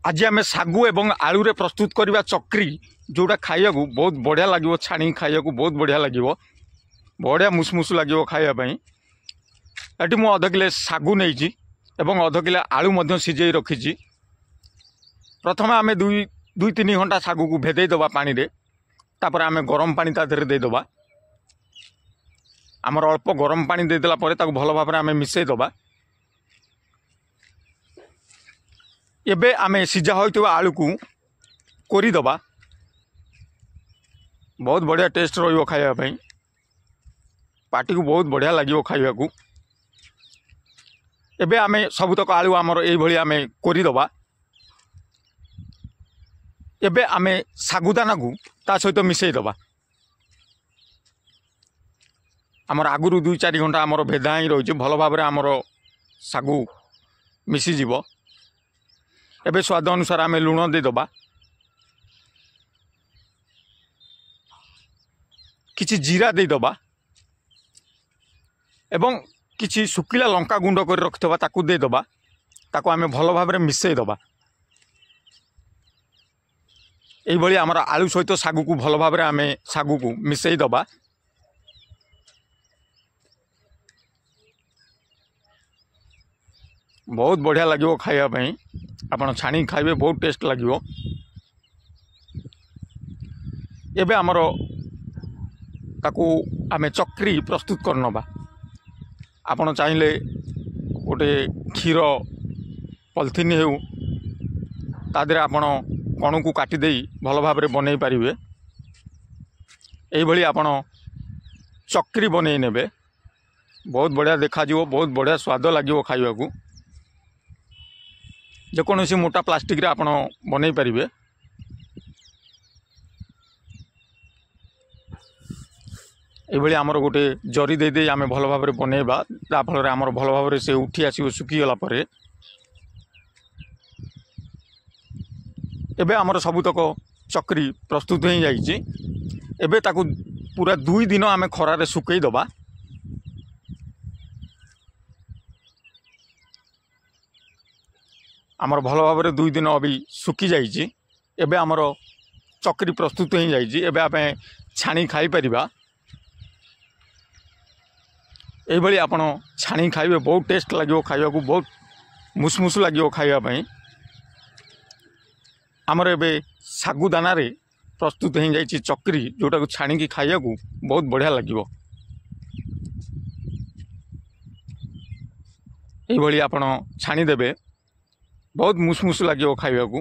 आज आम सागु एवं आलू रे प्रस्तुत करवा चक्री जोटा खाइबा बहुत बढ़िया लगे छाणी खाइबा बहुत बढ़िया लगे बढ़िया मुसमुस लगे खाइबा ये मुझे अध किले सागु नहीं अध किले आलू सिझे रखी। प्रथम आम दुई तीन घंटा सागु को भेदेदबा पानी रे तापर आम गरम पानी तादेह देदबा। आमर अल्प गरम पानी देदेला भल भाव आम मिसईदबा। एबे आमे सिझा होइतबा आलू को कोरीदबा। बहुत बढ़िया टेस्ट रहिबो खाइबा पई, पार्टी को बहुत बढ़िया लगिबो खाइबा को। एबे आमे सबुतक आलू आमर एई भली आमे कोरीदबा। एबे आमे सागुदाना को ता सहित मिसईदबा। आमर आगुरु 2-4 घंटा आमर भेदा ही रही भल भाव आमर सागु मिसी जीवो। एबे स्वाद अनुसार आमे लुण देदबा। किछि जीरा देदबा एवं किछि सुखिला लंका गुंड कर रखिथबा ताकू देदबा। ताकू आमे भल भाव मिसईदबा। एई भली आमर आलू सहित सागु को भल भाव आमे सागु को मिसईदबा। बहुत बढ़िया लगे खाइबा आपण छाणी खाइबे बहुत टेस्ट लगे। एबे आमर ताकू आमे चक्री प्रस्तुत करनबा। आपण चाहिले गोटे क्षीर पॉलिथिन हेउ तादेह आपण कणु को काटी देई भल भाव बनई पारिबे। एई भली आपण चक्री बनई नेबे बहुत बढ़िया देखा जिवो, बहुत बढ़िया स्वाद लगे खाइबा को। जेकोसी मोटा प्लास्टिक रे आपण बनई पारिबे। एभली आमर गोटे जरी दे दे आमे भल भाव बनइबा ता फल आमर भल भाव से उठी आसी सुखी गला परे। एबे आमर सबुतक चक्री प्रस्तुत हो जाइए। एबे ताकू पूरा 2 दिन आमे खरा रे सुकई दबा। आमर भल भाव 2 दिन अभी सुखी जाइए। एबे आमर चक्री प्रस्तुत हो जाइए। एबे आमे छाणी खाई परिबा। एई भली आपण छाणी खाइबे बहुत टेस्ट लगे खाइबा को, बहुत मुसमुस लगे खाइबा। आमर एबे सागुदाना रे प्रस्तुत हो जाइए चक्री जोटा को छाणी की खाइबा को बहुत बढ़िया लगे। एई भली आपण छाणी देबे बहुत मुसमुस लगे खाइबा को।